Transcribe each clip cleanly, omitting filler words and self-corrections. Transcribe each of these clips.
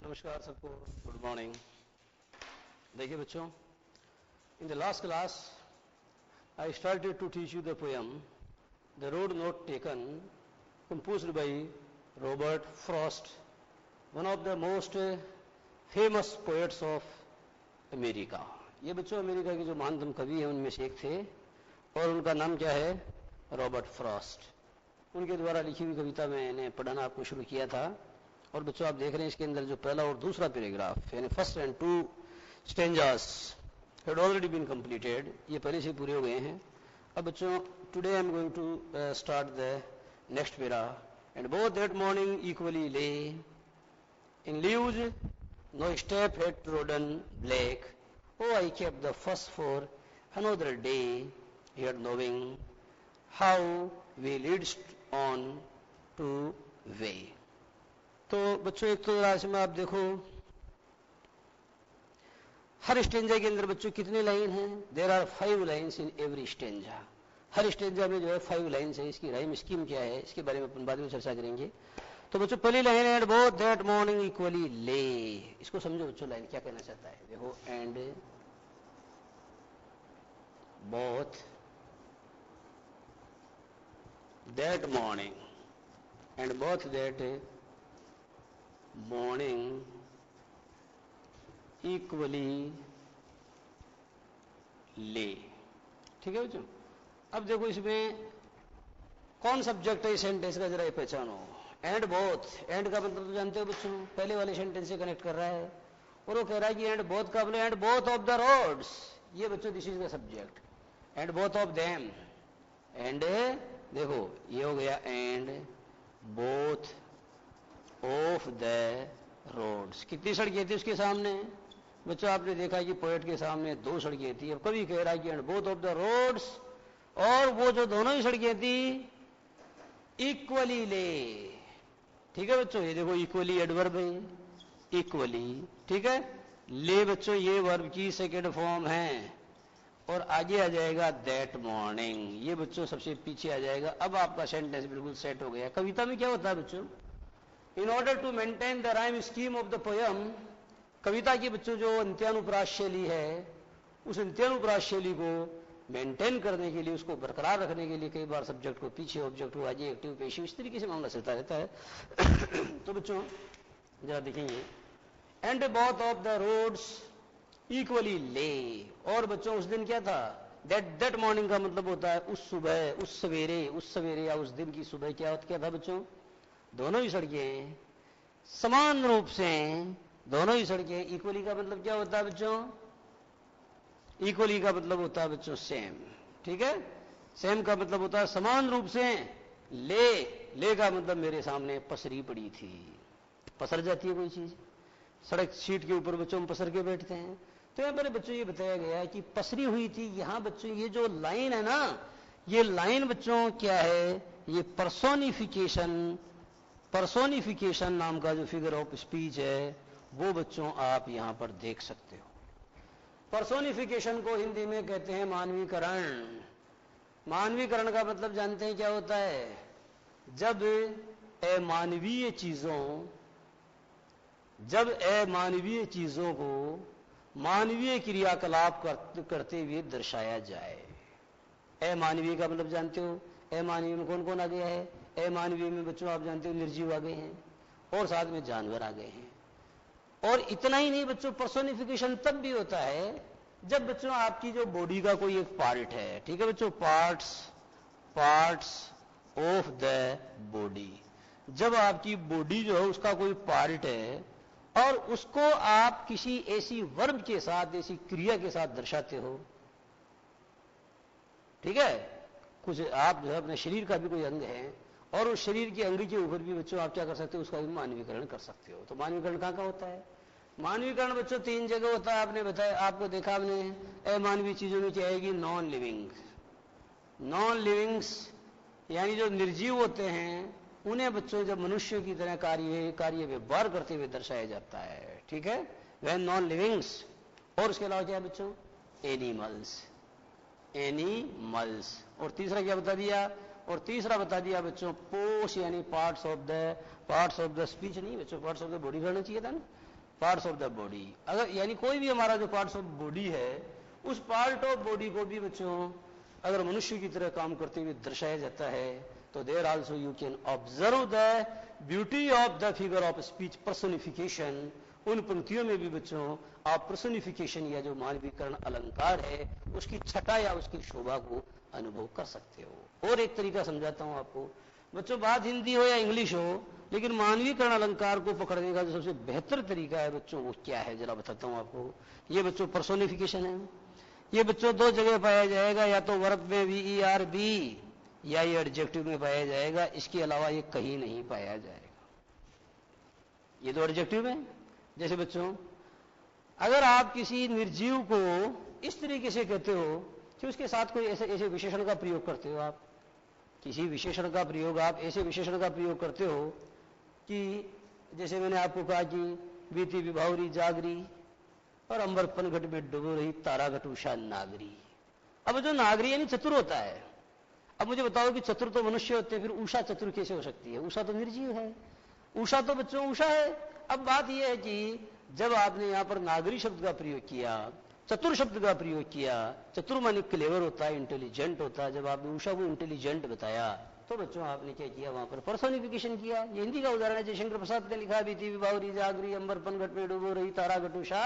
नमस्कार सबको, good morning. देखिए बच्चों, in the last class I started to teach you the poem the road not taken, composed by Robert Frost, one of the most famous poets of America। ये बच्चों America के जो महानतम कवि हैं उनमें से एक थे और उनका नाम क्या है? Robert Frost. उनके द्वारा लिखी हुई कविता मैंने पढ़ना आपको शुरू किया था और बच्चों आप देख रहे हैं इसके अंदर जो पहला और दूसरा पैराग्राफ यानी first and two stanzas had already been completed, ये पहले से पूरे हो गए हैं। अब बच्चों today I am going to start the next para, and both that morning equally lay in leaves, no step had trodden black. Oh, I kept the first for another day, yet knowing how we leads on to way. तो बच्चों एक तो राशि में आप देखो हर stanza के अंदर बच्चों कितने लाइन हैं? There are 5 lines in every stanza. हर स्टेंजा में जो है 5 लाइन्स है। इसकी राइम स्कीम क्या है इसके बारे में अपन बाद में चर्चा करेंगे। तो बच्चों पहली लाइन है बोथ दैट मॉर्निंग इक्वली ले। इसको समझो बच्चों, लाइन क्या कहना चाहता है? देखो, and both that morning and both that morning equally ले। ठीक है बच्चों, अब देखो इसमें कौन सब्जेक्ट है इस सेंटेंस का, जरा ये पहचानो। एंड बोथ, एंड का मतलब तो जानते हो बच्चों, पहले वाले सेंटेंस से कनेक्ट कर रहा है और वो कह रहा है कि एंड बोथ का मतलब and both of the roads. ये बच्चों this is the subject. And both of them, and देखो ये हो गया and both of the roads. कितनी सड़कें थी उसके सामने? बच्चों आपने देखा कि पोएट के सामने 2 सड़कें थी। अब कभी कह रहा है कि and both of the roads, और वो जो दोनों ही सड़कें थी इक्वली ले। ठीक है बच्चों, ये देखो इक्वली एडवर्ब है, इक्वली। ठीक है, ले बच्चों ये वर्ब की सेकेंड फॉर्म है और आगे आ जाएगा दैट मॉर्निंग, ये बच्चों सबसे पीछे आ जाएगा। अब आपका सेंटेंस बिल्कुल सेट हो गया। कविता में क्या होता है बच्चों? In order to maintain the rhyme scheme of the poem, कविता की बच्चों जो अंत्यानुप्रास शैली है उस अंत्यानुप्रास शैली को मेंटेन करने के लिए, उसको बरकरार रखने के लिए कई बार सब्जेक्ट को पीछे, ऑब्जेक्ट को आगे, एक्टिव पेशिव, इस तरीके से मामला चलता रहता है। तो बच्चों जरा देखेंगे, and both of the roads equally lay. और बच्चों उस दिन क्या था? दैट मॉर्निंग का मतलब होता है उस सुबह, उस सवेरे या उस दिन की सुबह। क्या था बच्चों? दोनों ही सड़कें समान रूप से, दोनों ही सड़कें। इक्वली का मतलब क्या होता है बच्चों? इक्वली का मतलब होता है बच्चों सेम। ठीक है, सेम का मतलब होता है समान रूप से। ले का मतलब मेरे सामने पसरी पड़ी थी। पसर जाती है कोई चीज, सड़क सीट के ऊपर बच्चों हम पसर के बैठते हैं। तो यहां पर बच्चों ये बताया गया कि पसरी हुई थी। यहां बच्चों ये जो लाइन है ना, ये लाइन बच्चों क्या है? ये पर्सोनिफिकेशन नाम का जो फिगर ऑफ स्पीच है वो बच्चों आप यहां पर देख सकते हो। पर्सोनिफिकेशन को हिंदी में कहते हैं मानवीकरण। मानवीकरण का मतलब जानते हैं क्या होता है? जब अमानवीय चीजों को मानवीय क्रियाकलाप करते हुए दर्शाया जाए। अमानवीय का मतलब जानते हो? अमानवीय में कौन कौन आ गया है? अमानवीय में बच्चों आप जानते हो निर्जीव आ गए हैं और साथ में जानवर आ गए हैं। और इतना ही नहीं बच्चों, पर्सोनिफिकेशन तब भी होता है जब बच्चों आपकी जो बॉडी का कोई एक पार्ट है। ठीक है बच्चों, पार्ट्स ऑफ द बॉडी। जब आपकी बॉडी जो है उसका कोई पार्ट है और उसको आप किसी ऐसी वर्ब के साथ, ऐसी क्रिया के साथ दर्शाते हो। ठीक है, कुछ आप जो है अपने शरीर का भी कोई अंग है और उस शरीर के अंग के ऊपर भी बच्चों आप क्या कर सकते हो? उसका भी मानवीकरण कर सकते हो। तो मानवीकरण कहां होता है? मानवीकरण बच्चों 3 जगह होता है। आपने बताया, आपको देखा आपने। अमानवीय चीजों में क्या आएगी? नॉन लिविंग्स यानी जो निर्जीव होते हैं उन्हें बच्चों जब मनुष्य की तरह कार्य व्यवहार करते हुए दर्शाया जाता है। ठीक है, वह नॉन लिविंग्स। और उसके अलावा क्या बच्चों? एनिमल्स। और तीसरा क्या बता दिया? और तीसरा बता दिया बच्चों पोष यानी पार्ट्स ऑफ द स्पीच नहीं बच्चों, पार्ट्स ऑफ द बॉडी करना चाहिए था ना। पार्ट्स ऑफ द बॉडी, अगर यानी कोई भी हमारा जो पार्ट्स ऑफ बॉडी है उस पार्ट ऑफ बॉडी को भी बच्चों अगर मनुष्य की तरह काम करते हुए दर्शाया जाता है तो there also you can observe the beauty of the figure of speech personification. उन पंक्तियों में भी बच्चों आप पर्सोनिफिकेशन या जो मानवीकरण अलंकार है उसकी छटा या उसकी शोभा को अनुभव कर सकते हो। और एक तरीका समझाता हूं आपको बच्चों, बात हिंदी हो या इंग्लिश हो, लेकिन मानवीकरण अलंकार को पकड़ने का जो सबसे बेहतर तरीका है बच्चों वो क्या है जरा बताता हूं आपको। ये बच्चों पर्सोनिफिकेशन है। ये बच्चों दो जगह पाया जाएगा, या तो वर्ब में VERB या ये एडजेक्टिव में पाया जाएगा, इसके अलावा ये कहीं नहीं पाया जाएगा। ये दो एडजेक्टिव में, जैसे बच्चों अगर आप किसी निर्जीव को इस तरीके से कहते हो कि उसके साथ कोई ऐसे विशेषण का प्रयोग करते हो, आप किसी विशेषण का प्रयोग आप ऐसे विशेषण का प्रयोग करते हो कि जैसे मैंने आपको कहा कि बीती विभावरी जागरी और अंबर पनघट में डूबो रही तारा घट उषा नागरी। अब जो नागरी यानी चतुर होता है, अब मुझे बताओ कि चतुर तो मनुष्य होते हैं, फिर उषा चतुर कैसे हो सकती है? उषा तो निर्जीव है, उषा तो बच्चों उषा है। अब बात यह है कि जब आपने यहां पर नागरी शब्द का प्रयोग किया, चतुर शब्द का प्रयोग किया, चतुर मानी क्लेवर होता है, इंटेलिजेंट होता है, जब आपने उषा को इंटेलिजेंट बताया तो बच्चों आपने क्या किया? वहां पर पर्सोनिफिकेशन किया। ये हिंदी का उदाहरण है, जयशंकर प्रसाद ने लिखा बीती विभावरी जागरी अंबर पनघट में डूबो रही तारा घट उषा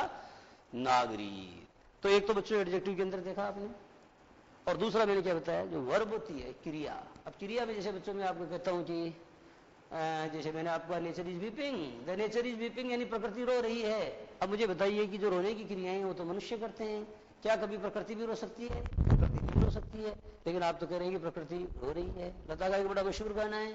नागरी। तो एक तो बच्चों एडजेक्टिव के अंदर देखा आपने, और दूसरा मैंने क्या बताया जो वर्ब होती है क्रिया। अब क्रिया में जैसे बच्चों मैं आपको कहता हूं कि जैसे मैंने आपको nature is weeping, the nature is weeping यानी प्रकृति रो रही है। अब मुझे बताइए कि जो रोने की क्रियाएं वो तो मनुष्य करते हैं, क्या कभी प्रकृति भी रो सकती है? प्रकृति भी रो सकती है, लेकिन आप तो कह रहे हैं कि प्रकृति रो रही है। लता का एक बड़ा मशहूर गाना है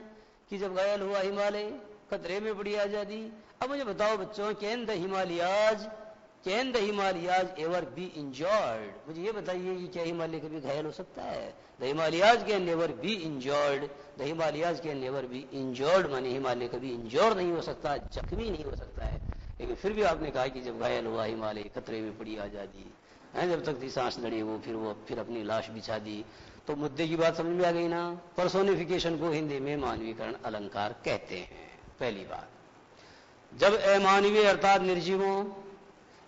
कि जब घायल हुआ हिमालय खतरे में बड़ी आजादी। अब मुझे बताओ बच्चों, can the Himalayas ever be enjoyed? मुझे ये बताइए कि क्या हिमालय कभी घायल हो सकता है? The Himalayas can never be injured, the Himalayas can never be injured माने हिमालय कभी इंजॉर नहीं हो सकता, जख्मी नहीं हो सकता है। लेकिन फिर भी आपने कहा कि जब घायल हुआ हिमालय खतरे में पड़ी आजादी है, जब तक थी सांस लड़ी वो फिर अपनी लाश बिछा दी। तो मुद्दे की बात समझ में आ गई ना? पर्सोनिफिकेशन को हिंदी में मानवीकरण अलंकार कहते हैं। पहली बात, जब अमानवीय अर्थात निर्जीवों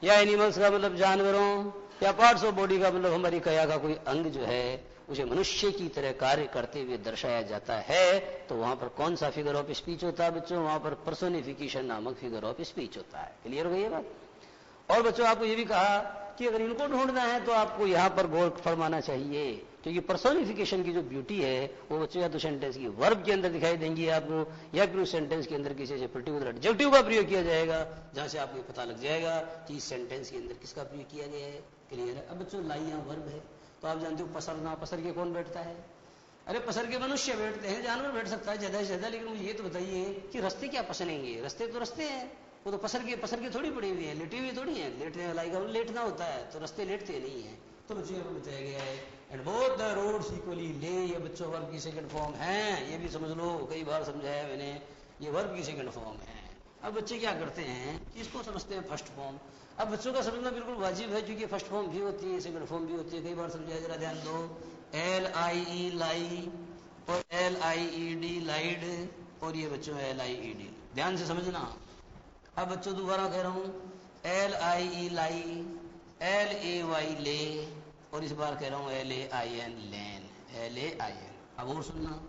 या एनिमल्स का मतलब जानवरों या पार्ट्स ऑफ बॉडी का मतलब हमारी काया का कोई अंग जो है उसे मनुष्य की तरह कार्य करते हुए दर्शाया जाता है, तो वहां पर कौन सा फिगर ऑफ स्पीच होता है बच्चों? वहां पर पर्सोनिफिकेशन नामक फिगर ऑफ स्पीच होता है। क्लियर हो गई ये बात? और बच्चों आपको ये भी कहा कि अगर इनको ढूंढना है तो आपको यहां पर गौर फरमाना चाहिए, क्योंकि पर्सोनिफिकेशन की जो ब्यूटी है वो बच्चों या तो सेंटेंस की वर्ब के अंदर दिखाई देंगी आपको, या फिर उस सेंटेंस के अंदर किसी ऐसे पर्टिकुलर एडजेक्टिव का प्रयोग किया जाएगा जहां से आपको पता लग जाएगा कि इस सेंटेंस के अंदर किसका प्रयोग किया गया है। क्लियर है? अब बच्चों लाई यहां वर्ब है, तो आप जानते हो पसरना, पसर के कौन बैठता है? अरे पसर के मनुष्य बैठते हैं, जानवर बैठ सकता है ज्यादा से ज्यादा, लेकिन मुझे ये तो बताइए कि रस्ते क्या पसरेंगे? रस्ते तो रस्ते हैं, वो तो पसर के थोड़ी पड़ी हुई है, लेटी हुई थोड़ी है। लेटने वाला का लेटना होता है, तो रस्ते लेटते नहीं है। तो बच्चों यहाँ पर बताया गया है and both the roads equally lay, ये बच्चों वर्ब की सेकंड फॉर्म है, ये भी समझ लो, कई बार समझाया मैंने, ये वर्ब की सेकंड फॉर्म है। अब बच्चे क्या करते हैं, इसको समझते हैं फर्स्ट फॉर्म। अब बच्चों का समझना बिल्कुल वाजिब है, क्योंकि फर्स्ट फॉर्म भी होती है, सेकंड फॉर्म भी होती है। कई बार समझाया, जरा ध्यान दो, LIE लाई और LIED लाइड, और ये बच्चों LIED, ध्यान से समझना। अब बच्चों दोबारा कह रहा हूं, LIE लाई, LAY ले, और इस बार कह रहा हूं LAIN लैन, LAIN। अब और सुनना,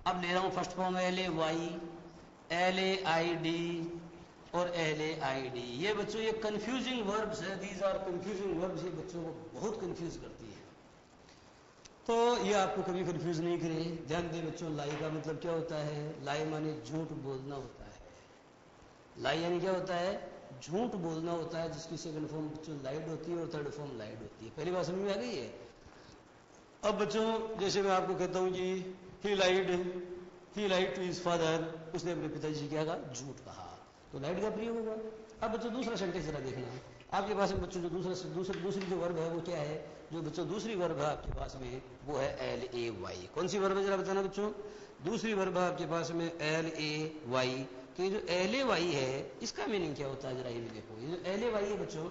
अब ले रहा हूं फर्स्ट फॉर्म LAY, LAID और LAID। ये बच्चों ये कंफ्यूजिंग वर्ब्स है, दीज आर कंफ्यूजिंग वर्ब्स, ये बच्चों को बहुत कंफ्यूज करती है। तो ये आपको कभी कंफ्यूज नहीं करे। ध्यान दें बच्चों, लाई का मतलब क्या होता है? लाई माने झूठ बोलना होता है। लाई यानी क्या होता है? झूठ बोलना होता है, जिसकी सेकंड फॉर्म बच्चों लाइड होती है और थर्ड फॉर्म लाइड होती है। पहली बात समझ में आ गई है? अब बच्चों जैसे मैं आपको कहता हूं कि ही लाइड टू हिज फादर, उसने अपने पिताजी क्या कहा? झूठ कहा, तो लाइड का प्रयोग होगा। अब बच्चों दूसरा सेंटेंस जरा देखना, आपके पास में बच्चों जो दूसरी जो वर्ब है वो क्या है? जो बच्चों दूसरी वर्ब है आपके पास में वो है LAY। कौन सी वर्ब है जरा बताना बच्चों? दूसरी वर्ब है आपके पास में LAY। तो ये जो LAY है इसका मीनिंग क्या होता है जरा ये भी देखो। ये जो LAY है बच्चों,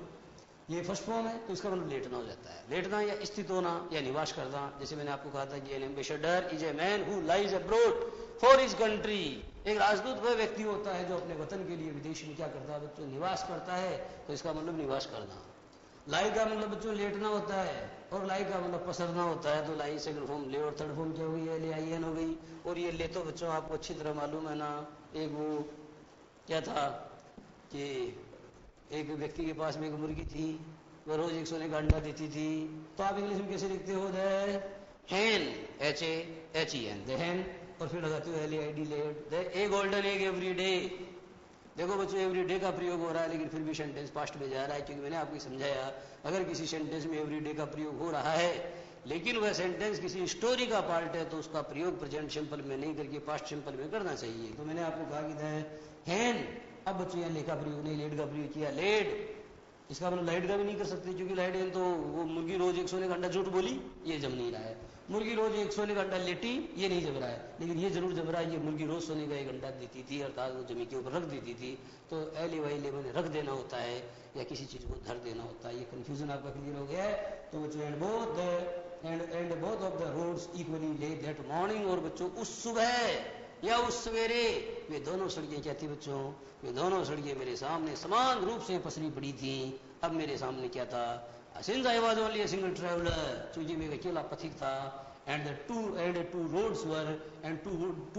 ये फर्स्ट फॉर्म है, तो इसका मतलब लेटना हो जाता है। लेटना या स्थित होना या निवास करना। जैसे मैंने आपको कहा था कि N ambassador is a man who lies abroad for his country, एक राजदूत वह व्यक्ति होता है जो अपने वतन के लिए विदेश में क्या करता है बच्चों, निवास करता है। तो इसका मतलब निवास करना। लाई का मतलब बच्चों लेटना होता है, और लाई का मतलब पसरना होता है। तो लाई सेकंड फॉर्म ले, और थर्ड फॉर्म क्या हो गई है, ले आई एन हो गई। और ये ले तो बच्चों आपको अच्छी तरह मालूम है ना, एक वो क्या था कि एक व्यक्ति के पास में एक मुर्गी थी, वह रोज एक सोने का अंडा देती थी। तो आप इंग्लिश में कैसे लिखते हो, the hen, HAN, the hen, और फिर लगाते हो LAID, laid, the a golden egg every day. देखो बच्चों एवरी डे का प्रयोग हो रहा है, लेकिन फिर भी सेंटेंस पास्ट में जा रहा है, क्योंकि मैंने आपको समझाया अगर किसी सेंटेंस में एवरी डे का प्रयोग हो रहा है लेकिन वह सेंटेंस किसी स्टोरी का पार्ट है, तो उसका प्रयोग प्रेजेंट सिंपल में नहीं करके पास्ट सिंपल में करना चाहिए। तो मैंने आपको कहा कि द हैन, अब बच्चों यहाँ ले का प्रयोग नहीं, लेड का प्रयोग किया, लेड। इसका मतलब लाइट का भी नहीं कर सकते, क्योंकि लाइट है तो वो मुर्गी रोज एक सोने का अंडा झूठ बोली, ये जम नहीं रहा है। मुर्गी रोज एक सोने का अंडा लेटी, ये नहीं जम रहा है, लेकिन ये जरूर जम रहा है, ये मुर्गी रोज सोने का एक अंडा देती थी, अर्थात वो जमी के ऊपर रख देती थी। तो LAY में रख देना होता है या किसी चीज को धर देना होता है। ये कंफ्यूजन आपका क्लियर हो गया है। तो बच्चों and both of the roads equally lay that morning, और बच्चों उस सुबह या उस सवेरे वे दोनों सड़कें क्या थी बच्चों, वे दोनों सड़कें मेरे सामने समान रूप से पसरी पड़ी थी। अब मेरे सामने क्या था, since I was only a single traveller, चूंकि मैं अकेला पथिक था, and two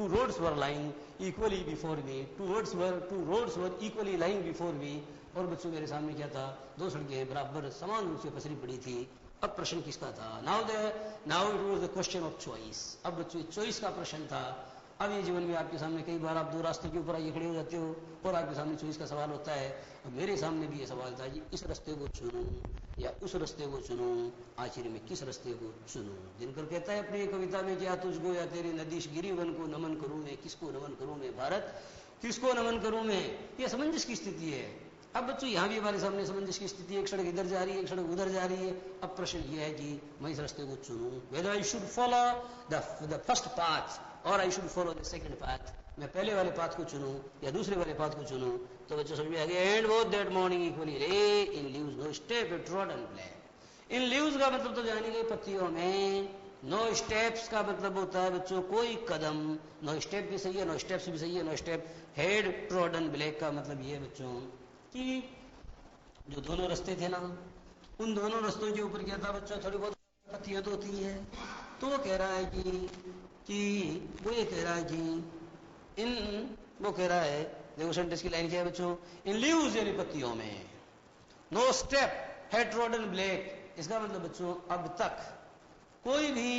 roads were lying equally before me, two roads were equally lying before me। और बच्चों मेरे सामने क्या था, दो सड़कें बराबर समान रूप से पसरी पड़ी थी। अब प्रश्न किसका था, now it was the question of choice. अब बच्चों चॉइस का प्रश्न था। अब ये जीवन में आपके सामने कई बार आप दो रास्तों के ऊपर आइए खड़े हो जाते हो और आपके सामने चॉइस का सवाल होता है। अब मेरे सामने भी ये सवाल था कि इस रास्ते को चुनूं या उस रास्ते को चुनूं, आखिर में किस रास्ते को चुनूं। दिनकर कहता है अपनी कविता में, क्या तुझको या तेरे नदीश गिरिवन को नमन करूं मैं, किसको नमन करूं मैं भारत, किसको नमन करूं मैं। ये समंजस की स्थिति है। अब बच्चों यहाँ भी हमारे सामने समंजस की स्थिति है, एक सड़क इधर जा रही है, एक सड़क उधर जा रही है। अब प्रश्न ये है कि मैं इस रास्ते को चुनूं, whether I should follow the first path और I should follow the second path, मैं पहले वाले पाथ को चुनूं या दूसरे वाले पाथ को चुनूं। तो बच्चों समझ में आ गया, and both that morning equally lay in leaves no step had trodden black. In leaves का मतलब तो जानेंगे पत्तियों में, नो स्टेप्स का मतलब होता है बच्चों कोई कदम, नो स्टेप भी सही है, नो स्टेप्स भी सही है, no step had trodden black का मतलब ये है बच्चों कि जो दोनों रास्ते थे ना, उन दोनों रास्तों के ऊपर क्या था बच्चों, थोड़ी बहुत पत्तियां तो होती है। तो वो कह रहा है कि वो ये कह रहा है कि वो कह रहा है, देखो सेंटेंस की लाइन क्या है बच्चों, इन लीव्स यानी पत्तियों में, no step had trodden black. इसका मतलब बच्चों अब तक कोई भी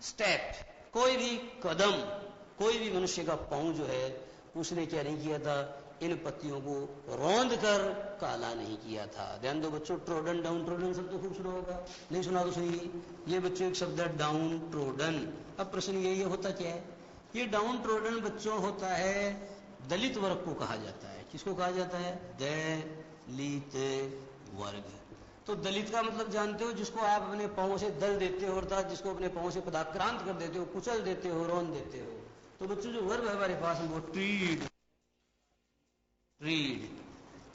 स्टेप, कोई भी कदम, कोई भी मनुष्य का पांव जो है उसने क्या नहीं किया था, इन पत्तियों को रौंद कर काला नहीं किया था। ध्यान दो बच्चों, ट्रोडन डाउन ट्रोडन शब्द तो खूब सुना होगा, नहीं सुना तो सुनिए। ये बच्चों एक शब्द है डाउन ट्रोडन। अब प्रश्न ये होता क्या है, ये डाउन ट्रोडन बच्चों होता है दलित वर्ग को कहा जाता है। किसको कहा जाता है, दलित वर्ग। तो दलित का मतलब जानते हो, जिसको आप अपने पांव से दल देते हो, अर्थात जिसको अपने पांव से पदाक्रांत कर देते हो, कुचल देते हो, रौंद देते हो। तो बच्चों जो वर्ब है हमारे पास वो ट्रीड,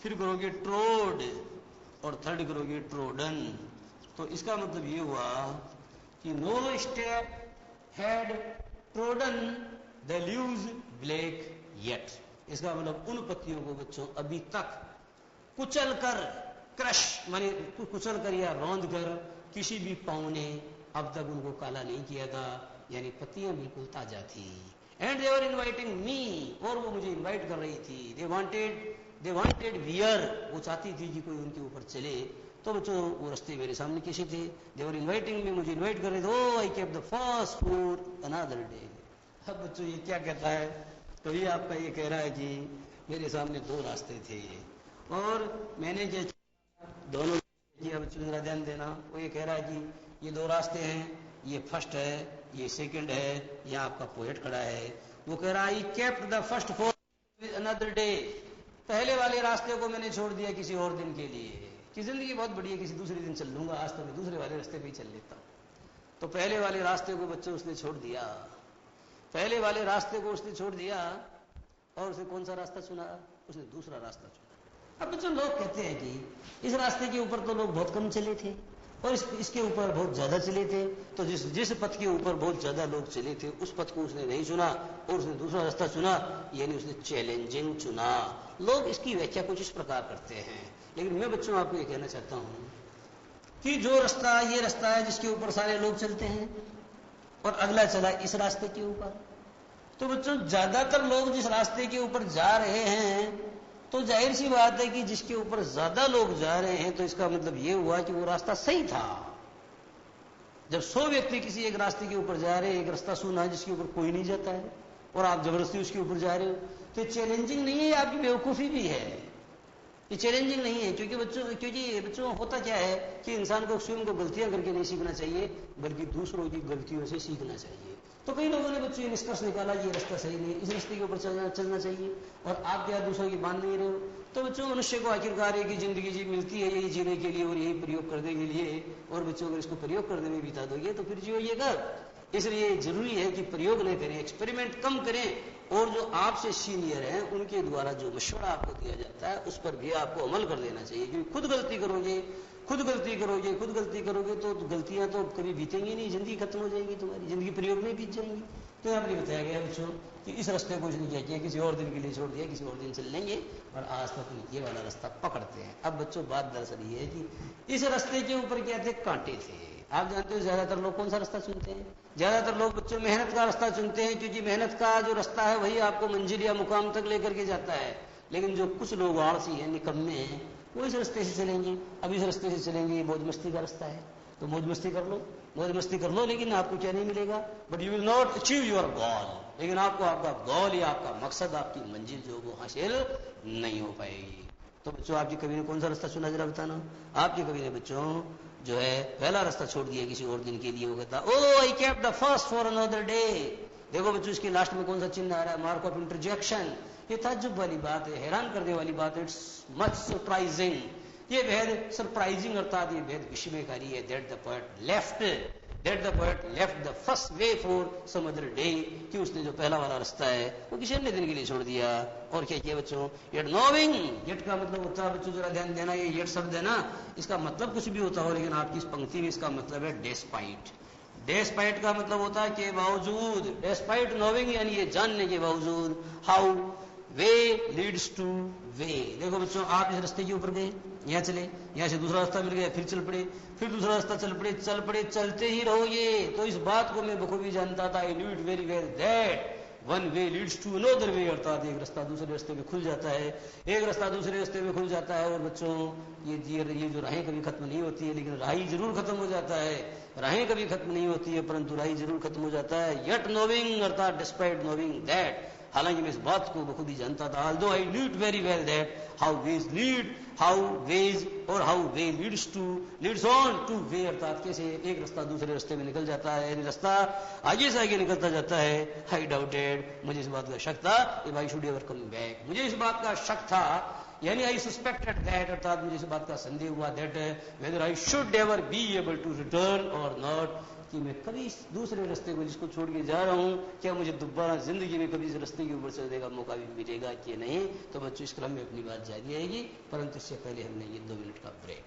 फिर करोगे ट्रोड और थर्ड करोगे ट्रोडन। तो इसका मतलब ये हुआ कि no step had trodden the leaves black yet. इसका मतलब उन पत्तियों को बच्चों अभी तक कुचल कर, क्रश माने कुचल कर या रौंद कर किसी भी पांव ने अब तक उनको काला नहीं किया था, यानी पत्तियां बिल्कुल ताजा थी। And they were inviting me, और वो मुझे इनवाइट कर रही थी। दे वांटेड वियर, वो चाहती थी कि कोई उनके ऊपर चले। तो बच्चों वो रास्ते मेरे सामने कैसे थे, दे वर इनवाइटिंग मी, मुझे इनवाइट कर रहे थे। Oh I kept the first for another day. अब बच्चों ये क्या कहता है, कभी आपका ये कह रहा है कि मेरे सामने दो रास्ते थे और मैंने क्या दोनों किया। बच्चों जरा ध्यान देना, वो ये कह रहा है कि ये दो रास्ते हैं, ये फर्स्ट है, ये सेकंड है। यहाँ आपका पोएट खड़ा है, वो कह रहा है आई kept the first for another day, पहले वाले रास्ते को मैंने छोड़ दिया किसी और दिन के लिए, कि जिंदगी बहुत बड़ी है, किसी दूसरे दिन चल लूंगा, आज तो मैं दूसरे वाले रास्ते पे ही चल लेता हूं। तो पहले वाले रास्ते को बच्चों उसने छोड़ दिया, पहले वाले रास्ते को उसने छोड़ दिया और उसने कौन सा रास्ता चुना, उसने दूसरा रास्ता चुना। अब बच्चों लोग कहते हैं कि इस रास्ते के ऊपर तो लोग बहुत कम चले थे, और इसके ऊपर बहुत ज्यादा चले थे, तो जिस पथ के ऊपर बहुत ज्यादा लोग चले थे उस पथ को उसने नहीं चुना और उसने दूसरा रास्ता चुना, यानी उसने चैलेंजिंग चुना। लोग इसकी व्याख्या कुछ इस प्रकार करते हैं, लेकिन मैं बच्चों आपको ये कहना चाहता हूं कि जो रास्ता ये रास्ता है जिसके ऊपर सारे लोग चलते हैं और अगला चला इस रास्ते के ऊपर, तो बच्चों ज्यादातर लोग जिस रास्ते के ऊपर जा रहे हैं तो जाहिर सी बात है कि जिसके ऊपर ज्यादा लोग जा रहे हैं तो इसका मतलब यह हुआ कि वो रास्ता सही था। जब 100 व्यक्ति किसी एक रास्ते के ऊपर जा रहे हैं, एक रास्ता सुना है जिसके ऊपर कोई नहीं जाता है और आप जबरदस्ती उसके ऊपर जा रहे हो, तो चैलेंजिंग नहीं है, ये आपकी बेवकूफी भी है। ये चैलेंजिंग नहीं है, क्योंकि बच्चों होता क्या है कि इंसान को स्वयं को गलतियां करके नहीं सीखना चाहिए, बल्कि दूसरों की गलतियों से सीखना चाहिए। तो कई लोगों ने बच्चों ये निष्कर्ष निकाला ये रास्ता सही नहीं, इस रास्ते के ऊपर चलना चाहिए, और आप क्या दूसरों की मान नहीं रहे हो। तो बच्चों मनुष्य को आखिरकार एक ही जिंदगी जी मिलती है, यही जीने के लिए और यही प्रयोग करने के लिए, और बच्चों अगर इसको प्रयोग करने में बिता दोगे तो फिर जियोगा। इसलिए जरूरी है कि प्रयोग नहीं करें, एक्सपेरिमेंट कम करें, और जो आपसे सीनियर हैं उनके द्वारा जो मशवरा आपको दिया जाता है उस पर भी आपको अमल कर लेना चाहिए। क्योंकि खुद गलती करोगे तो गलतियां तो कभी बीतेंगी नहीं, जिंदगी खत्म हो जाएगी, तुम्हारी जिंदगी प्रयोग में बीत जाएंगी। तो यहाँ पर बताया गया बच्चों कि इस रास्ते को इसने क्या किया, किसी और दिन के लिए छोड़ दिया, किसी और दिन चल लेंगे, और आज तक ये वाला रास्ता पकड़ते हैं। अब बच्चों बात दरअसल ये है कि इस रास्ते के ऊपर क्या थे, कांटे थे। आप जानते हो ज्यादातर लोग कौन सा रास्ता चुनते हैं, ज्यादातर लोग बच्चों मेहनत का रास्ता चुनते हैं, क्योंकि मेहनत का जो रास्ता है वही आपको मंजिल या मुकाम तक लेकर के जाता है। लेकिन जो कुछ लोग आलसी हैं, निकम्मे हैं, वो इस रास्ते से चलेंगे। अब इस रास्ते से चलेंगे, मौज मस्ती का रास्ता है, तो मौज मस्ती कर लो, लेकिन आपको क्या नहीं मिलेगा, but you will not achieve your goal. लेकिन आपको आपका गोल या आपका मकसद, आपकी मंजिल जो वो हासिल नहीं हो पाएगी। तो बच्चों आपकी कभी ने कौन सा रास्ता चुना, जरा बताना। आपकी कभी ने बच्चों जो है पहला रास्ता छोड़ दिया किसी और दिन के लिए, वो कहता oh I kept the first for another day. देखो बच्चों इसके लास्ट में कौन सा चिन्ह आ रहा है, मार्क ऑफ इंटरजेक्शन। ये ताज्जुब वाली बात है, हैरान करने वाली बात है, इट्स मच सरप्राइजिंग। ये भेद सरप्राइजिंग अर्थात ये भेद विस्मयकारी है। That the poet left the first way for some other day, कि उसने जो पहला वाला रास्ता है वो किसी अन्य दिन के लिए छोड़ दिया। और क्या किया बच्चों, येट नोविंग, येट का मतलब होता है बच्चों जरा ध्यान देना, ये येट शब्द है ना, इसका मतलब कुछ भी होता हो, लेकिन आपकी इस पंक्ति में इसका मतलब है डेस्पाइट। डेस्पाइट का मतलब होता है के बावजूद, डेस्पाइट नोविंग यानी ये जानने के बावजूद। How way leads two way. देखो बच्चों आप इस रास्ते के ऊपर गए, यहाँ चले, यहाँ से दूसरा रास्ता मिल गया, फिर चल पड़े, फिर दूसरा रास्ता चल पड़े, चलते ही रहोगे। तो इस बात को मैं बखूबी जानता था, I knew it very well that one way leads to another way, अर्थात एक रास्ता दूसरे रास्ते में खुल जाता है, एक रास्ता दूसरे रास्ते में खुल जाता है। और बच्चों ये जो राहें कभी खत्म नहीं होती है, लेकिन राही जरूर खत्म हो जाता है। राहें कभी खत्म नहीं होती है, परंतु राही जरूर खत्म हो जाता है। येट नोविंग अर्थात डिस्पाइट नोविंग दैट, हालांकि मैं इस बात को बखूबी जानता था, although I knew it very well that how ways leads on to way, अर्थात कैसे एक रास्ता दूसरे रास्ते में निकल जाता है, यानी रास्ता आगे से आगे निकलता जाता है। I doubted, मुझे इस बात का शक था, if I should ever come back, मुझे इस बात का शक था, यानी I suspected that, अर्थात मुझे इस बात का संदेह हुआ, that whether I should ever be able to return or not, कि मैं कभी इस दूसरे रास्ते को जिसको छोड़ के जा रहा हूं, क्या मुझे दोबारा जिंदगी में कभी इस रास्ते के ऊपर चलने का मौका भी मिलेगा कि नहीं। तो बच्चों इस क्रम में अपनी बात जारी रहेगी, परंतु इससे पहले हमने ये 2 मिनट का ब्रेक।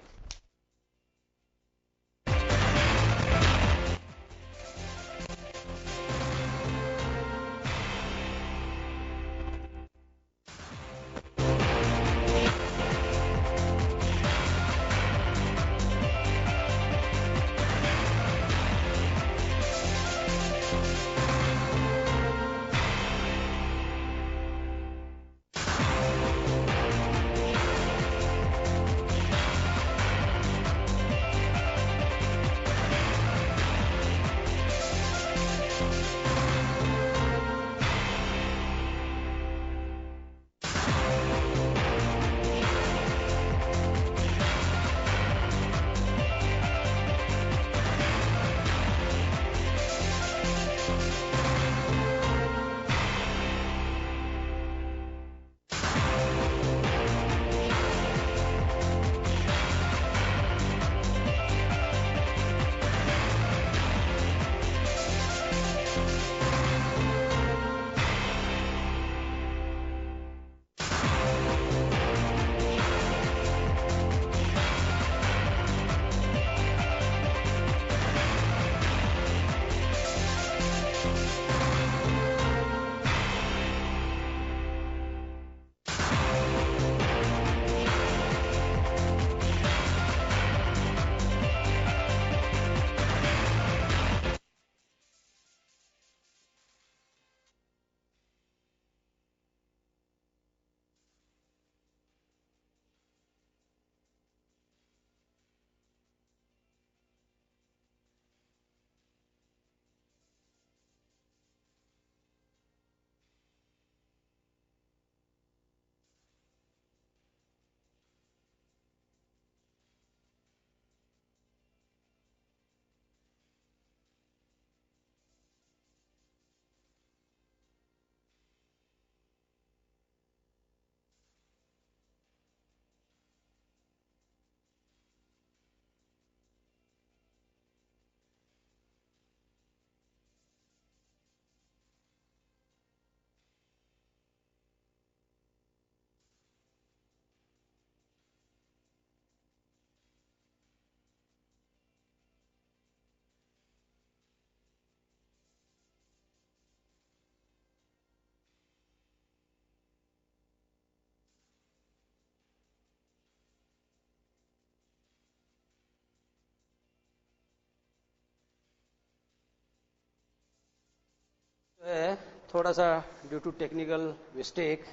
है थोड़ा सा ड्यू टू टेक्निकल मिस्टेक,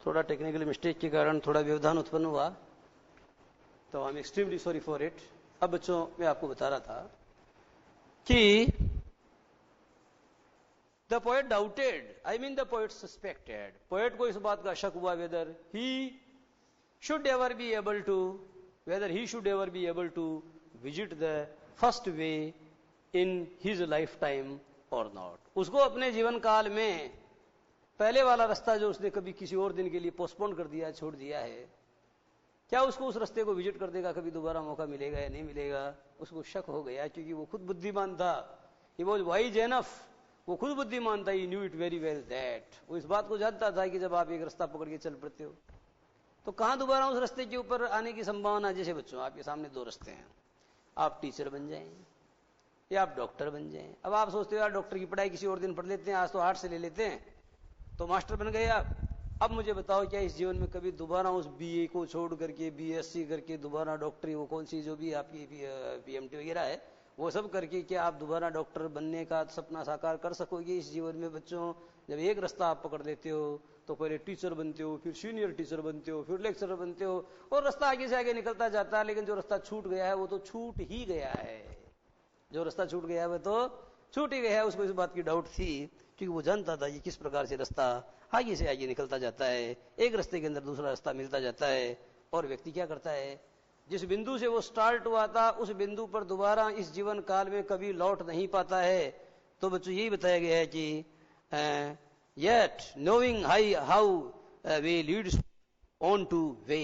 थोड़ा टेक्निकल मिस्टेक के कारण थोड़ा व्यवधान उत्पन्न हुआ, तो I am extremely sorry for it. अब बच्चों मैं आपको बता रहा था कि the poet doubted, I mean the poet suspected, poet को इस बात का शक हुआ whether he should ever be able to, whether he should ever be able to visit the first way in his lifetime और not. उसको अपने जीवन काल में पहले वाला रास्ता जो उसने कभी किसी और दिन के लिए पोस्टपोन कर दिया, छोड़ दिया है, क्या उसको उस रास्ते को विजिट कर देगा, कभी दोबारा मौका मिलेगा या नहीं मिलेगा? उसको शक हो गया, क्योंकि वो खुद बुद्धिमान था, ही वाज वाइज एनफ, वो खुद बुद्धिमान था, he knew it very well that, वो इस बात को जानता था कि जब आप एक रास्ता पकड़ के चल पड़ते हो तो कहां दोबारा उस रास्ते के ऊपर आने की संभावना। जैसे बच्चों आपके सामने दो रास्ते हैं, आप टीचर बन जाएं या आप डॉक्टर बन जाएं। अब आप सोचते हो यार डॉक्टर की पढ़ाई किसी और दिन पढ़ लेते हैं, आज तो आर्ट से ले लेते हैं, तो मास्टर बन गए आप। अब मुझे बताओ क्या इस जीवन में कभी दोबारा उस बीए को छोड़ करके बीएससी करके दोबारा डॉक्टरी, वो कौन सी जो भी आपकी पीएमटी वगैरह है वो सब करके क्या आप दोबारा डॉक्टर बनने का सपना साकार कर सकोगे इस जीवन में? बच्चों जब एक रास्ता आप पकड़ लेते हो तो पहले टीचर बनते हो, फिर सीनियर टीचर बनते हो, फिर लेक्चरर बनते हो, और रास्ता आगे से आगे निकलता जाता है। लेकिन जो रास्ता छूट गया है वो तो छूट ही गया है, जो रास्ता छूट गया है वो तो छूट ही गया है। उसको इस बात की डाउट थी, क्योंकि वो जानता था कि किस प्रकार से रास्ता आगे से आगे निकलता जाता है, एक रास्ते के अंदर दूसरा रास्ता मिलता जाता है, और व्यक्ति क्या करता है, जिस बिंदु से वो स्टार्ट हुआ था उस बिंदु पर दोबारा इस जीवन काल में कभी लौट नहीं पाता है। तो बच्चों यही बताया गया है कि yet knowing how way Leeds on two way,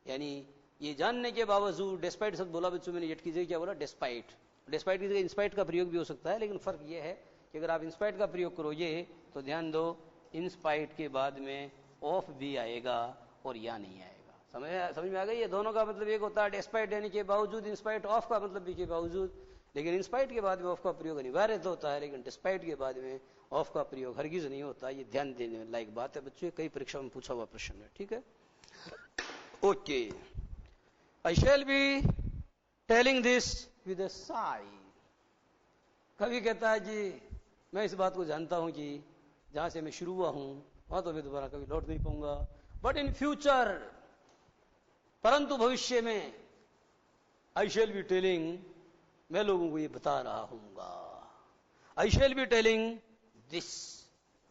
यानी ये जानने के बावजूद, डिस्पाइट शब्द बोला बच्चों मैंने, येट की जगह क्या बोला, डिस्पाइट, डिस्पाइट की जगह इंस्पाइट का प्रयोग भी हो सकता है, लेकिन फर्क ये है कि अगर आप इंस्पाइट का प्रयोग करोगे तो ध्यान दो इंस्पाइट के बाद में ऑफ भी आएगा और या नहीं आएगा। समझ में आ गई? ये दोनों का मतलब एक होता है डिस्पाइट यानी के बावजूद, इंस्पाइट ऑफ का मतलब भी के बावजूद, लेकिन इंस्पाइट के बाद में ऑफ का प्रयोग अनिवार्य तो होता है, लेकिन डिस्पाइट के बाद में ऑफ का प्रयोग हरगिज नहीं होता। ये ध्यान देने लायक बात है बच्चों, कई परीक्षा में पूछा हुआ प्रश्न है, ठीक है? Okay, I shall be telling this with a Sai. कभी कहता है जी मैं इस बात को जानता हूं कि जहां से मैं शुरू हुआ हूं वहां तो मैं दोबारा कभी लौट नहीं पाऊंगा, बट इन फ्यूचर, परंतु भविष्य में, आई शैल बी टेलिंग, मैं लोगों को ये बता रहा हूंगा, आई शैल बी टेलिंग दिस,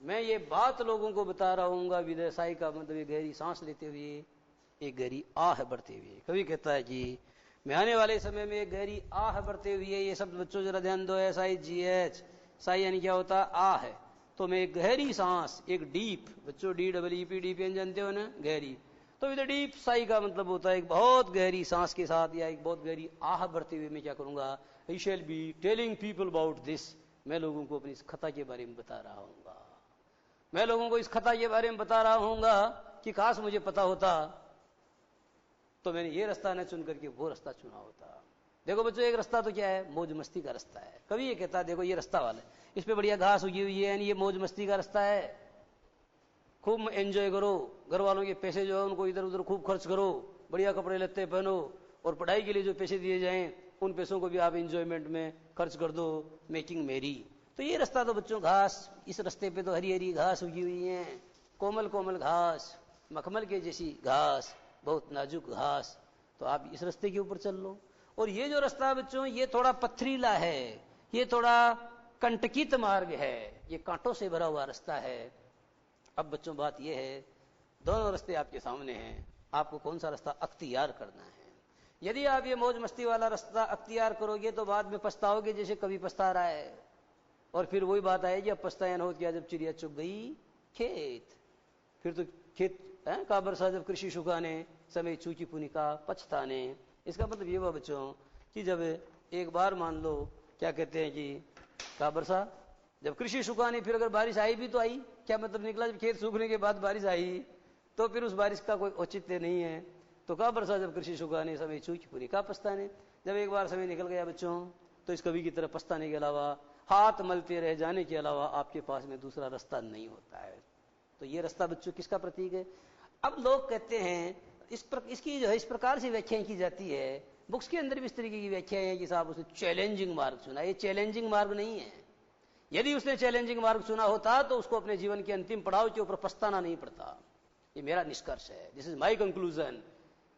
मैं ये बात लोगों को बता रहा हूंगा। विदेशाई का मतलब ये गहरी सांस लेते हुए, एक गहरी आह भरते हुए। कभी कहता है कि मैं आने वाले समय में एक गहरी आह भरते हुए, ये शब्द बच्चों जरा ध्यान दो, SIGH, साई यानी क्या होता है, आह है, तो मैं एक गहरी सांस, एक डीप, बच्चों DEEP डीप जानते हो ना, गहरी, तो विद डीप साई का मतलब होता है एक बहुत गहरी सांस के साथ या एक बहुत गहरी आह भरते हुए मैं क्या करूंगा, I shall be telling people about this, मैं लोगों को अपनी इस खता के बारे में बता रहा हूंगा, मैं लोगों को इस खता के बारे में बता रहा हूंगा कि काश मुझे पता होता तो मैंने ये रास्ता न चुन करके वो रास्ता चुना होता। देखो बच्चों एक रास्ता तो क्या है, मौज मस्ती का रास्ता है। कभी ये कहता है देखो ये रास्ता वाला है, इस पे बढ़िया घास उगी हुई है, यानी ये मौज मस्ती का रास्ता है, खूब एंजॉय करो, घर वालों के पैसे जो है उनको इधर उधर खूब खर्च करो, बढ़िया कपड़े लत्ते पहनो, और पढ़ाई के लिए जो पैसे दिए जाएं उन पैसों को भी आप एंजॉयमेंट में खर्च कर दो, मेकिंग मेरी। तो ये रास्ता तो बच्चों घास, इस रास्ते पे तो हरी हरी घास उगी हुई है, कोमल कोमल घास, मखमल के जैसी घास, बहुत नाजुक घास, तो आप इस रास्ते के ऊपर चल लो। और ये जो रास्ता है बच्चों ये थोड़ा पथरीला है, ये थोड़ा कंटकित मार्ग है, ये कांटों से भरा हुआ रास्ता है। अब बच्चों बात यह है, दोनों रास्ते आपके सामने हैं, आपको कौन सा रास्ता अख्तियार करना है। यदि आप ये मौज मस्ती वाला रास्ता अख्तियार करोगे तो बाद में पछताओगे, जैसे कभी पछता रहा है, और फिर वही बात आएगी अब पछताया न हो क्या, जब चिड़िया चुग गई खेत, फिर तो खेत का बरसा जब कृषि सुखाने, समय चूकी पुनी का पछताने। इसका मतलब ये हुआ बच्चों कि जब एक बार मान लो क्या कहते हैं कि का बरसा, जब कृषि सुखाने, फिर अगर बारिश आई भी तो आई, क्या मतलब निकला, जब खेत सूखने के बाद बारिश आई तो फिर उस बारिश का कोई औचित्य नहीं है। तो का बरसा जब कृषि सुखाने, समय चूकी पुनी का पछताने। जब एक बार समय निकल गया बच्चों तो इस कवि की तरह पछताने के अलावा, हाथ मलते रह जाने के अलावा आपके पास में दूसरा रास्ता नहीं होता है। तो ये रास्ता बच्चों किसका प्रतीक है। अब लोग कहते हैं इसकी जो है इस प्रकार से व्याख्याएं की जाती है, बुक्स के अंदर भी इस तरीके की व्याख्याएं हैं कि साहब उसने चैलेंजिंग मार्ग चुना। ये चैलेंजिंग मार्ग नहीं है, यदि उसने चैलेंजिंग मार्ग चुना होता तो उसको अपने जीवन के अंतिम पड़ाव के ऊपर पछताना नहीं पड़ता। ये मेरा निष्कर्ष है, दिस इज माई कंक्लूजन।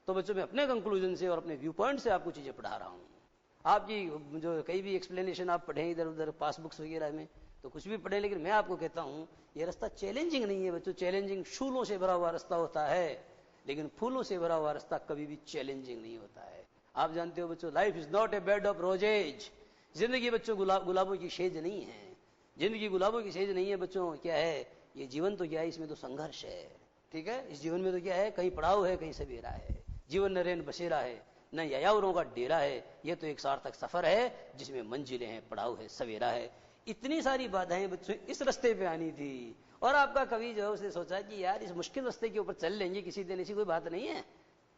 तो बच्चों, मैं अपने कंक्लूजन से और अपने व्यू पॉइंट से आपको चीजें पढ़ा रहा हूं। आपकी जो कई भी एक्सप्लेनेशन आप पढ़ें इधर उधर पासबुक्स वगैरह में, तो कुछ भी पढ़े, लेकिन मैं आपको कहता हूं ये रास्ता चैलेंजिंग नहीं है बच्चों। चैलेंजिंग शूलों से भरा हुआ रास्ता होता है, लेकिन फूलों से भरा हुआ रास्ता कभी भी चैलेंजिंग नहीं होता है। आप जानते हो बच्चों, life is not a bed of roses. जिंदगी बच्चों गुलाबों की सेज नहीं है। जिंदगी गुलाबों की सेज नहीं है बच्चों। क्या है ये जीवन? तो क्या है, इसमें तो संघर्ष है। ठीक है, इस जीवन में तो क्या है, कहीं पड़ाव है, कहीं सवेरा है। जीवन न रेन बसेरा है, न यायावरों का डेरा है। ये तो एक सार्थक सफर है जिसमें मंजिलें हैं, पड़ाव है, सवेरा है। इतनी सारी बाधाएं बच्चों इस रास्ते पे आनी थी, और आपका कवि जो है उसने सोचा कि यार इस मुश्किल रास्ते के ऊपर चल लेंगे किसी दिन, ऐसी कोई बात नहीं है,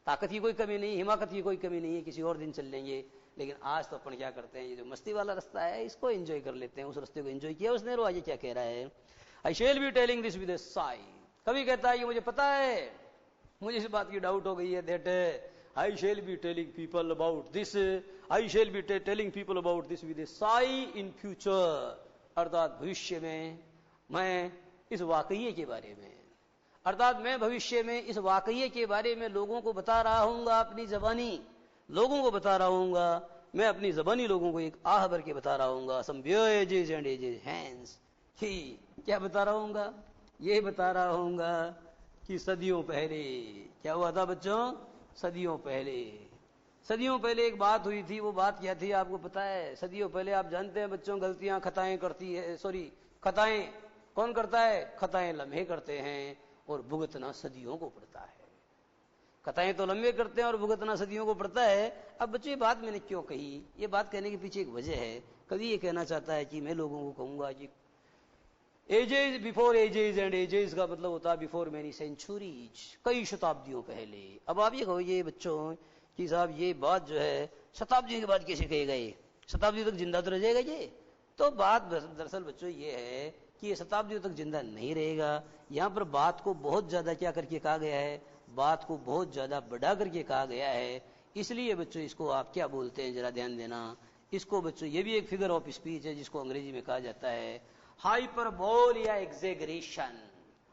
ताकत की कोई कमी नहीं, हिमाकत की कोई कमी नहीं है, किसी और दिन चल लेंगे। लेकिन आज तो अपन क्या करते हैं, ये जो मस्ती वाला रास्ता है इसको एंजॉय कर लेते हैं। उस रास्ते को एंजॉय किया उसने, आगे क्या कह रहा है, I shall be telling this with a sigh. कवि कहता है कि मुझे पता है, मुझे इस बात की डाउट हो गई है, that I shall be telling people about this, I shall be telling people about this with a sigh in future। अर्थात भविष्य में मैं इस वाकये के बारे में, अर्थात मैं भविष्य में इस वाकये के बारे में लोगों को बता रहा हूंगा, अपनी जबानी लोगों को बता रहा हूंगा। मैं अपनी जबानी लोगों को एक आह भर के बता रहा हूंगा। some voyages and ages hence, कि क्या बता रहा हूंगा, ये बता रहा हूंगा कि सदियों पहले क्या हुआ था बच्चों, सदियों पहले एक बात हुई थी। वो बात क्या थी आपको पता है? सदियों पहले आप जानते हैं बच्चों, गलतियां खताएं करती है, सॉरी खताएं कौन करता है? खताएं लम्हे करते हैं और भुगतना सदियों को पड़ता है। खताएं तो लम्हे करते हैं और भुगतना सदियों को पड़ता है। अब बच्चों ये बात मैंने क्यों कही? ये बात कहने के पीछे एक वजह है। कवि ये कहना चाहता है कि मैं लोगों को कहूंगा कि edges before edges and edges का मतलब होता है बिफोर मैनी सेंचुरीज, कई शताब्दियों पहले। अब आप ये कहोगे बच्चों कि साहब ये बात जो है शताब्दियों के बाद कैसे कहे गए, शताब्दी तक जिंदा तो रह जाएगा ये? तो बात दरअसल बच्चों ये है कि ये शताब्दियों तक जिंदा नहीं रहेगा। यहाँ पर बात को बहुत ज्यादा क्या करके कहा गया है, बात को बहुत ज्यादा बढ़ा करके कहा गया है। इसलिए बच्चों इसको आप क्या बोलते हैं जरा ध्यान देना। इसको बच्चों ये भी एक फिगर ऑफ स्पीच है जिसको अंग्रेजी में कहा जाता है हाइपरबोल या एग्जेगरेशन।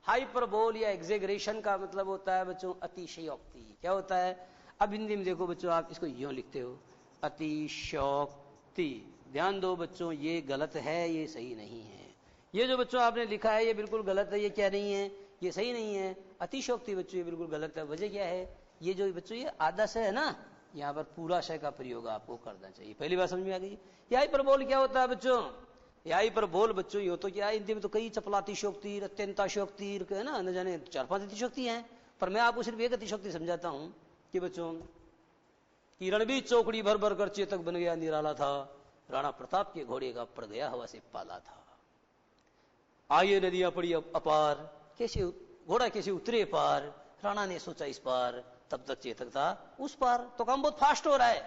हाइपरबोल या एग्जेगरेशन का मतलब होता है बच्चों अतिशयोक्ति। क्या होता है? अब हिंदी में देखो बच्चों, आप इसको यूं लिखते हो अतिशयोक्ति। ध्यान दो बच्चों, ये गलत है, ये सही नहीं है। ये जो बच्चों आपने लिखा है ये बिल्कुल गलत है। ये क्या नहीं है? ये सही नहीं है। अतिशयोक्ति बच्चों ये बिल्कुल गलत है। वजह क्या है? ये जो बच्चों ये आधा से है ना, यहाँ पर पूरा शय का प्रयोग आपको करना चाहिए। पहली बात समझ में आ गई? ये हाइपरबोल क्या होता है बच्चों? यही पर बोल बच्चों ये तो क्या है, हिंदी में तो कई चपलातिशोक्ति, अत्यंताशोक्ति है ना, न जाने 4-5 अतिशोक्ति हैं। पर मैं आपको सिर्फ एक अतिशोक्ति समझाता हूं कि बच्चों कि रणबीर चौकड़ी भर भर कर चेतक बन गया निराला था, राणा प्रताप के घोड़े का पड़ गया हवा से पाला था। आइए नदियां पड़ी अपार, कैसे घोड़ा कैसे उतरे पार, राणा ने सोचा इस पार, तब तक चेतक था उस पार। तो काम बहुत फास्ट हो रहा है,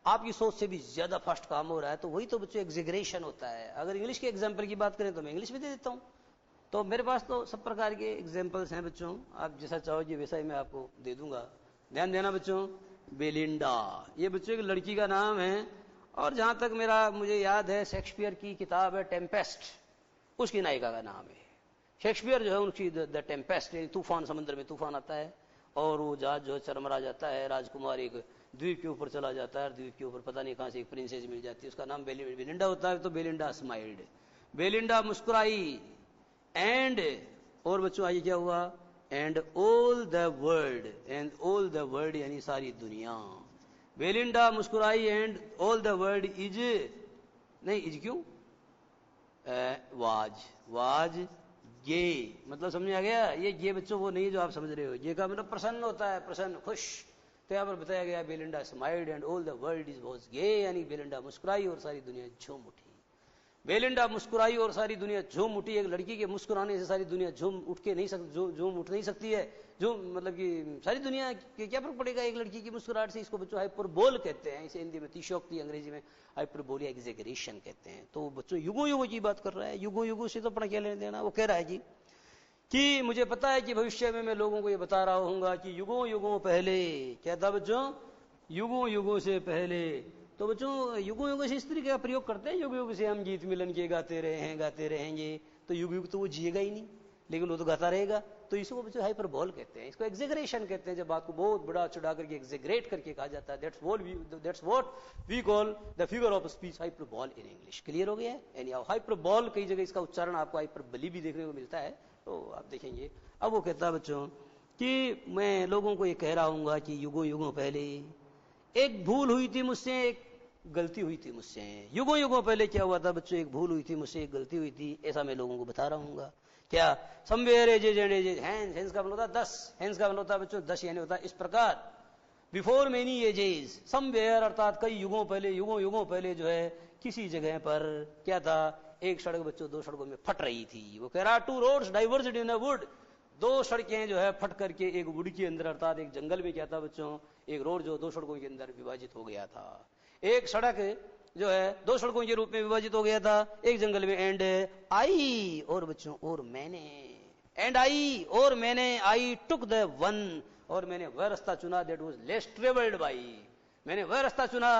आपकी सोच से भी ज्यादा फास्ट काम हो रहा है। तो वही तो बच्चों एग्जेगरेशन होता है। अगर इंग्लिश के एग्जाम्पल की बात करें तो मैं इंग्लिश में दे देता हूं। तो मेरे पास तो सब प्रकार के एग्जाम्पल्स हैं बच्चों, आप जैसा चाहोगे वैसा ही मैं आपको दे दूंगा। ध्यान देना बच्चों, बेलिंडा ये बच्चों एक लड़की का नाम है। और जहां तक मुझे याद है शेक्सपियर की किताब है टेम्पेस्ट, उसकी नायिका का नाम है। शेक्सपियर जो है उनकी द टेम्पेस्ट, यानी तूफान, समुद्र में तूफान आता है और वो जहाज जो चरमरा जाता है, राजकुमार एक द्वीप के ऊपर चला जाता है, द्वीप के ऊपर पता नहीं कहां से एक प्रिंसेस मिल जाती है, उसका नाम बेलिंडा होता है। तो बेलिंडा स्माइल्ड, बेलिंडा मुस्कुराई। एंड और बच्चों आइए क्या हुआ, and all the world, and all the world यानी सारी दुनिया। बेलिंडा मुस्कुराई and all the world is, नहीं इज क्यों, वाज गे, मतलब समझ आ गया? ये बच्चों वो नहीं जो आप समझ रहे हो। ये का मतलब प्रसन्न होता है, प्रसन्न, खुश। तो यहाँ पर बताया गया Belinda smiled and all the world is was gay, यानी बेलिंडा मुस्कुराई और सारी दुनिया झूम उठी। बेलिंडा मुस्कुराई और सारी दुनिया झूम उठी। एक लड़की के मुस्कुराने से सारी दुनिया झूम उठ नहीं सकती है। झूम मतलब कि सारी दुनिया के क्या फर्क पड़ेगा एक लड़की की मुस्कुराहट से? इसको बच्चों हाइपरबोल कहते हैं, इसे हिंदी में अतिशयोक्ति, अंग्रेजी में हाइपरबोल या एग्जेगरेशन कहते हैं। तो बच्चों युगों युगों की बात कर रहा है, युगों युगों से तो अपना क्या लेना देना। वो कह रहा है कि मुझे पता है कि भविष्य में मैं लोगों को ये बता रहा हूंगा कि युगों युगों पहले, क्या था बच्चों, युगों युगों से पहले तो बच्चों युगों युगों से इस तरीके का प्रयोग करते हैं, युग युग से हम गीत मिलन के गाते रहे हैं, गाते रहेंगे, तो युग युग तो वो जिएगा ही नहीं, लेकिन वो तो गाता रहेगा। तो इसको बच्चों हाइपरबोल कहते हैं, इसको एग्जेगरेशन कहते हैं, जब बात को बहुत बड़ा चढ़ा करके एग्जेगरेट करके कहा जाता है। That's what we call the figure of speech hyperbole in English. Clear हो गया है? यानी हाइपरबोल कई जगह इसका उच्चारण आपको हाइपरबली भी देखने को मिलता है, तो आप देखेंगे। अब वो कहता है बच्चों कि मैं लोगों को ये कह रहा हूँ कि युगों युगों पहले एक भूल हुई थी मुझसे, एक गलती हुई थी मुझसे। युगों युगों पहले क्या हुआ था बच्चों? एक भूल हुई थी मुझसे, एक गलती हुई थी, ऐसा मैं लोगों को बता रहा हूँ। क्या? Somewhere ages and ages, hence का मतलब होता है 10, हैंस का मतलब होता है बच्चों 10, यानी होता है इस प्रकार। बिफोर मेनी एजेज, समवेयर अर्थात कई युगों पहले, युगों युगों पहले जो है किसी जगह पर क्या था? एक सड़क बच्चों दो सड़कों में फट रही थी। वो कह रहा two roads diverged in a wood, दो सड़कें जो है फट करके एक वुड के अंदर अर्थात एक जंगल में क्या था बच्चों? एक रोड जो दो सड़कों के अंदर विभाजित हो गया था। एक सड़क जो है दो सड़कों के रूप में विभाजित हो गया था एक जंगल में। एंड आई, और बच्चों और मैंने, एंड आई और मैंने, आई टुक द वन, और मैंने वह रास्ता चुना that was less travelled by, मैंने वह रास्ता चुना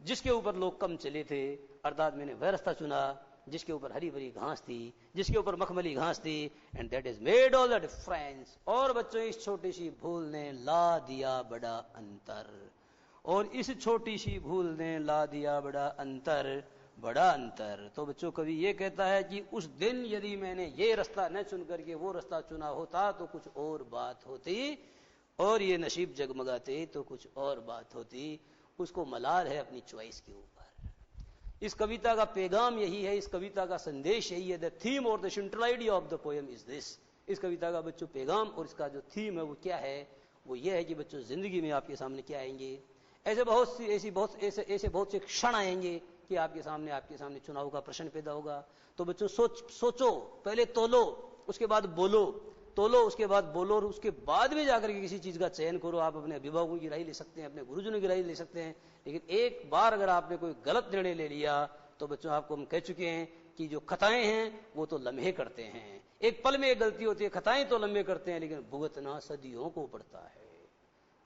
जिसके ऊपर लोग कम चले थे, अर्थात मैंने वह रास्ता चुना जिसके ऊपर हरी भरी घास थी, जिसके ऊपर मखमली घास थी। And that is made all the difference, और बच्चों इस छोटी सी भूल ने ला दिया बड़ा अंतर, और इस छोटी सी भूल ने ला दिया बड़ा अंतर, बड़ा अंतर। तो बच्चों कवि ये कहता है कि उस दिन यदि मैंने ये रास्ता न चुन करके वो रास्ता चुना होता तो कुछ और बात होती, और ये नसीब जगमगाते तो कुछ और बात होती। उसको मलाल है अपनी चॉइस के ऊपर। इस कविता का पैगाम यही है, इस कविता का संदेश यही है। द थीम और the central idea of the poem is this. इस कविता का बच्चों पैगाम और इसका जो थीम है वो क्या है? वो ये है कि बच्चों जिंदगी में आपके सामने क्या आएंगे? ऐसे बहुत से क्षण आएंगे कि आपके सामने चुनाव का प्रश्न पैदा होगा। तो बच्चों सोचो, पहले तोलो, उसके बाद बोलो, तोलो उसके बाद बोलो, और उसके बाद में जाकर के किसी चीज का चयन करो। आप अपने अभिभावकों की राय ले सकते हैं, अपने गुरुजनों की राय ले सकते हैं, लेकिन एक बार अगर आपने कोई गलत निर्णय ले लिया तो बच्चों आपको हम कह चुके हैं कि जो खताएं हैं वो तो लम्हे करते हैं, एक पल में एक गलती होती है, खताएं तो लम्हे करते हैं लेकिन भुगतना सदियों को पड़ता है।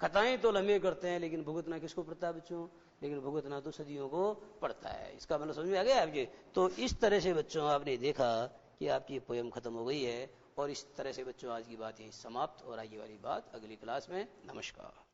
खताएं तो लम्हे करते हैं लेकिन भुगतना किसको पड़ता है बच्चों? लेकिन भुगतना तो सदियों को पड़ता है। इसका मतलब समझ में आ गया आपके? तो इस तरह से बच्चों आपने देखा कि आपकी पोएम खत्म हो गई है, और इस तरह से बच्चों आज की बात यही समाप्त, और आगे वाली बात अगली क्लास में। नमस्कार।